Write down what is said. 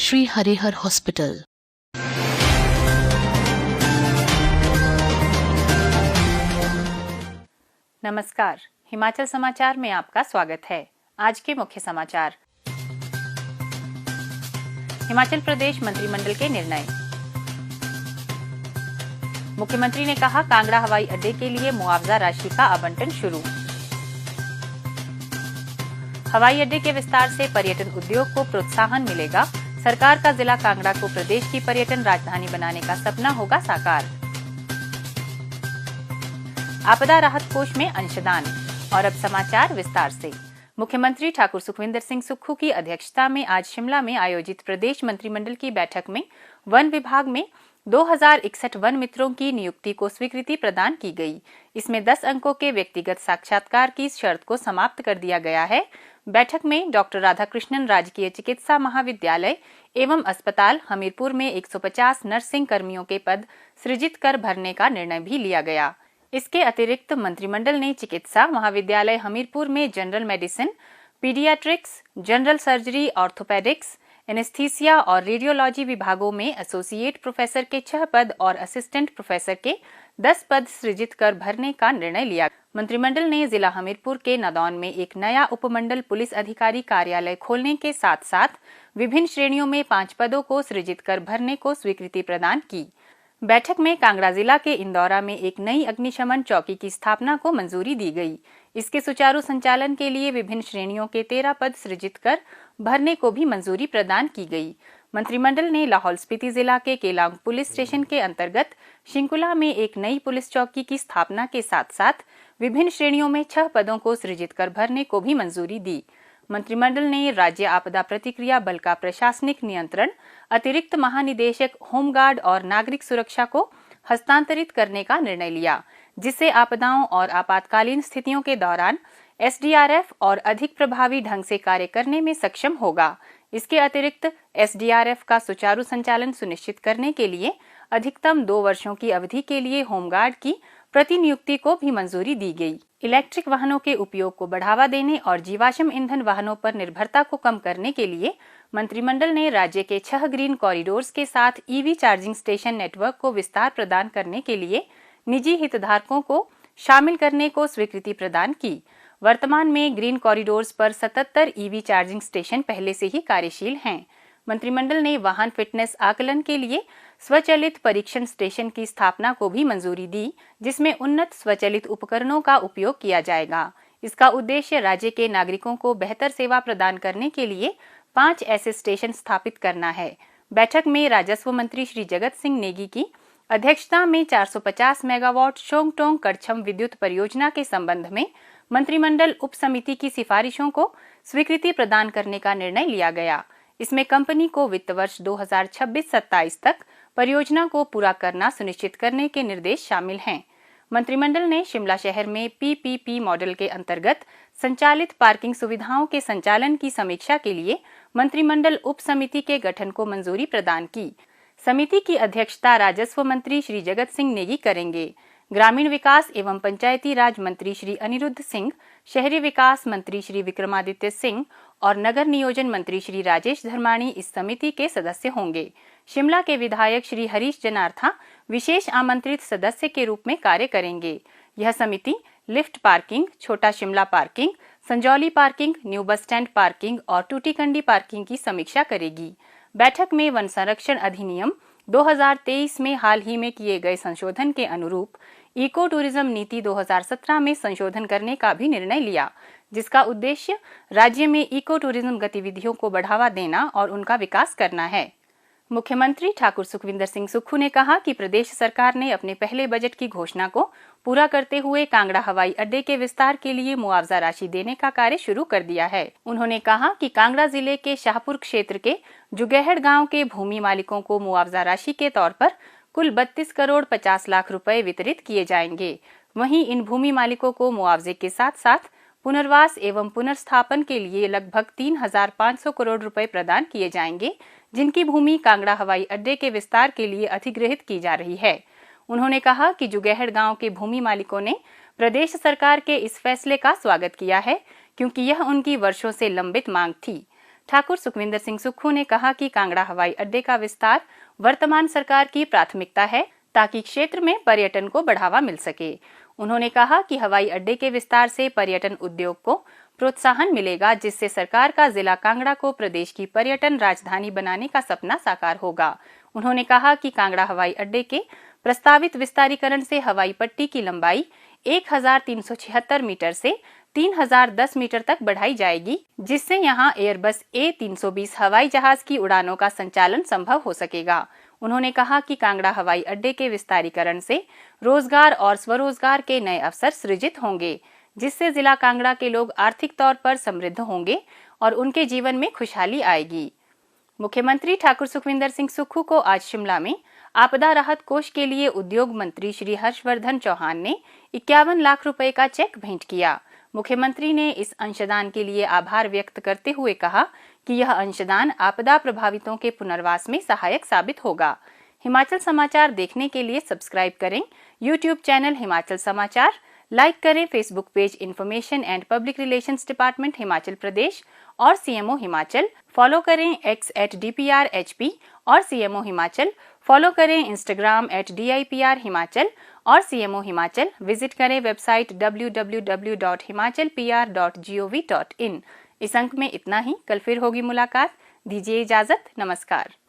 Shri Harihar hospital. नमस्कार, हिमाचल समाचार में आपका स्वागत है। आज के मुख्य समाचार। हिमाचल प्रदेश मंत्रिमंडल के निर्णय। मुख्यमंत्री ने कहा, कांगड़ा हवाई अड्डे के लिए मुआवजा राशि का आवंटन शुरू। हवाई अड्डे के विस्तार से पर्यटन उद्योग को प्रोत्साहन मिलेगा। सरकार का जिला कांगड़ा को प्रदेश की पर्यटन राजधानी बनाने का सपना होगा साकार। आपदा राहत कोष में अंशदान। और अब समाचार विस्तार से। मुख्यमंत्री ठाकुर सुखविंदर सिंह सुक्खू की अध्यक्षता में आज शिमला में आयोजित प्रदेश मंत्रिमंडल की बैठक में वन विभाग में 2061 वन मित्रों की नियुक्ति को स्वीकृति प्रदान की गई। इसमें 10 अंकों के व्यक्तिगत साक्षात्कार की शर्त को समाप्त कर दिया गया है। बैठक में डॉक्टर राधाकृष्णन राजकीय चिकित्सा महाविद्यालय एवं अस्पताल हमीरपुर में 150 नर्सिंग कर्मियों के पद सृजित कर भरने का निर्णय भी लिया गया। इसके अतिरिक्त मंत्रिमंडल ने चिकित्सा महाविद्यालय हमीरपुर में general medicine, paediatrics, general surgery, orthopaedics, anaesthesia और रेडियोलॉजी विभागों में एसोसिएट प्रोफेसर के 6 पद और असिस्टेंट प्रोफेसर के 10 पद सृजित कर भरने का निर्णय लिया। मंत्रिमंडल ने जिला हमीरपुर के नदौन में एक नया उपमंडल पुलिस अधिकारी कार्यालय खोलने के साथ साथ विभिन्न श्रेणियों में 5 पदों को सृजित कर भरने को स्वीकृति प्रदान की। बैठक में कांगड़ा जिला के इंदौरा में एक नई अग्निशमन चौकी की स्थापना को मंजूरी दी गई। इसके सुचारू संचालन के लिए विभिन्न श्रेणियों के 13 पद सृजित कर भरने को भी मंजूरी प्रदान की गई। मंत्रिमंडल ने लाहौल स्पीति जिला के केलांग पुलिस स्टेशन के अंतर्गत शिंकुला में एक नई पुलिस चौकी की स्थापना के साथ साथ विभिन्न श्रेणियों में 6 पदों को सृजित कर भरने को भी मंजूरी दी। मंत्रिमंडल ने राज्य आपदा प्रतिक्रिया बल का प्रशासनिक नियंत्रण अतिरिक्त महानिदेशक होमगार्ड और नागरिक सुरक्षा को हस्तांतरित करने का निर्णय लिया, जिससे आपदाओं और आपातकालीन स्थितियों के दौरान एसडीआरएफ और अधिक प्रभावी ढंग से कार्य करने में सक्षम होगा। इसके अतिरिक्त एसडीआरएफ का सुचारू संचालन सुनिश्चित करने के लिए अधिकतम 2 वर्षों की अवधि के लिए होमगार्ड की प्रतिनियुक्ति को भी मंजूरी दी गई। इलेक्ट्रिक वाहनों के उपयोग को बढ़ावा देने और जीवाश्म ईंधन वाहनों पर निर्भरता को कम करने के लिए मंत्रिमंडल ने राज्य के 6 ग्रीन कॉरिडोर्स के साथ ईवी चार्जिंग स्टेशन नेटवर्क को विस्तार प्रदान करने के लिए निजी हितधारकों को शामिल करने को स्वीकृति प्रदान की। वर्तमान में ग्रीन कॉरिडोर्स पर 77 ईवी चार्जिंग स्टेशन पहले से ही कार्यशील हैं। मंत्रिमंडल ने वाहन फिटनेस आकलन के लिए स्वचालित परीक्षण स्टेशन की स्थापना को भी मंजूरी दी, जिसमें उन्नत स्वचालित उपकरणों का उपयोग किया जाएगा। इसका उद्देश्य राज्य के नागरिकों को बेहतर सेवा प्रदान करने के लिए 5 ऐसे स्टेशन स्थापित करना है। बैठक में राजस्व मंत्री श्री जगत सिंह नेगी की अध्यक्षता में 450 मेगावाट शोंगटोंग करछम विद्युत परियोजना के संबंध में मंत्रिमंडल उप समिति की सिफारिशों को स्वीकृति प्रदान करने का निर्णय लिया गया। इसमें कंपनी को वित्त वर्ष 2026-27 तक परियोजना को पूरा करना सुनिश्चित करने के निर्देश शामिल हैं। मंत्रिमंडल ने शिमला शहर में पीपीपी मॉडल के अंतर्गत संचालित पार्किंग सुविधाओं के संचालन की समीक्षा के लिए मंत्रिमंडल उप समिति के गठन को मंजूरी प्रदान की। समिति की अध्यक्षता राजस्व मंत्री श्री जगत सिंह नेगी करेंगे। ग्रामीण विकास एवं पंचायती राज मंत्री श्री अनिरुद्ध सिंह, शहरी विकास मंत्री श्री विक्रमादित्य सिंह और नगर नियोजन मंत्री श्री राजेश धर्माणी इस समिति के सदस्य होंगे। शिमला के विधायक श्री हरीश जनार्था विशेष आमंत्रित सदस्य के रूप में कार्य करेंगे। यह समिति लिफ्ट पार्किंग, छोटा Shimla parking, Sanjauli parking, new bus stand parking और टूटीकंडी पार्किंग की समीक्षा करेगी। बैठक में वन संरक्षण अधिनियम 2023 में हाल ही में किए गए संशोधन के अनुरूप इको टूरिज्म नीति 2017 में संशोधन करने का भी निर्णय लिया, जिसका उद्देश्य राज्य में इको टूरिज्म गतिविधियों को बढ़ावा देना और उनका विकास करना है। मुख्यमंत्री ठाकुर सुखविंदर सिंह सुक्खू ने कहा कि प्रदेश सरकार ने अपने पहले बजट की घोषणा को पूरा करते हुए कांगड़ा हवाई अड्डे के विस्तार के लिए मुआवजा राशि देने का कार्य शुरू कर दिया है। उन्होंने कहा कि कांगड़ा जिले के शाहपुर क्षेत्र के जुगेहड़ गांव के भूमि मालिकों को मुआवजा राशि के तौर पर कुल 32 करोड़ 50 लाख रुपए वितरित किए जाएंगे। वहीं इन भूमि मालिकों को मुआवजे के साथ साथ पुनर्वास एवं पुनर्स्थापन के लिए लगभग 3,500 करोड़ रुपए प्रदान किए जाएंगे, जिनकी भूमि कांगड़ा हवाई अड्डे के विस्तार के लिए अधिग्रहित की जा रही है। उन्होंने कहा कि जुगेहड़ गांव के भूमि मालिकों ने प्रदेश सरकार के इस फैसले का स्वागत किया है, क्योंकि यह उनकी वर्षों से लंबित मांग थी। ठाकुर सुखविंदर सिंह सुक्खू ने कहा कि कांगड़ा हवाई अड्डे का विस्तार वर्तमान सरकार की प्राथमिकता है ताकि क्षेत्र में पर्यटन को बढ़ावा मिल सके। उन्होंने कहा कि हवाई अड्डे के विस्तार से पर्यटन उद्योग को प्रोत्साहन मिलेगा, जिससे सरकार का जिला कांगड़ा को प्रदेश की पर्यटन राजधानी बनाने का सपना साकार होगा। उन्होंने कहा कि कांगड़ा हवाई अड्डे के प्रस्तावित विस्तारीकरण से हवाई पट्टी की लंबाई 1376 मीटर से 3010 मीटर तक बढ़ाई जाएगी, जिससे यहां एयरबस A320 हवाई जहाज की उड़ानों का संचालन संभव हो सकेगा। उन्होंने कहा कि कांगड़ा हवाई अड्डे के विस्तारीकरण से रोजगार और स्वरोजगार के नए अवसर सृजित होंगे, जिससे जिला कांगड़ा के लोग आर्थिक तौर पर समृद्ध होंगे और उनके जीवन में खुशहाली आएगी। मुख्यमंत्री ठाकुर सुखविंदर सिंह सुक्खू को आज शिमला में आपदा राहत कोष के लिए उद्योग मंत्री श्री हर्षवर्धन चौहान ने 51 लाख रुपए का चेक भेंट किया। मुख्यमंत्री ने इस अंशदान के लिए आभार व्यक्त करते हुए कहा कि यह अंशदान आपदा प्रभावितों के पुनर्वास में सहायक साबित होगा। हिमाचल समाचार देखने के लिए सब्सक्राइब करें यूट्यूब चैनल हिमाचल समाचार, लाइक करें Facebook page information and public relations department Himachal Pradesh और सीएमओ हिमाचल, फॉलो करें x@dprhp और सीएमओ हिमाचल, फॉलो करें इंस्टाग्राम @dipr हिमाचल और सीएमओ हिमाचल, विजिट करें वेबसाइट www.himachalpr.gov.in। इस अंक में इतना ही, कल फिर होगी मुलाकात। दीजिए इजाजत, नमस्कार।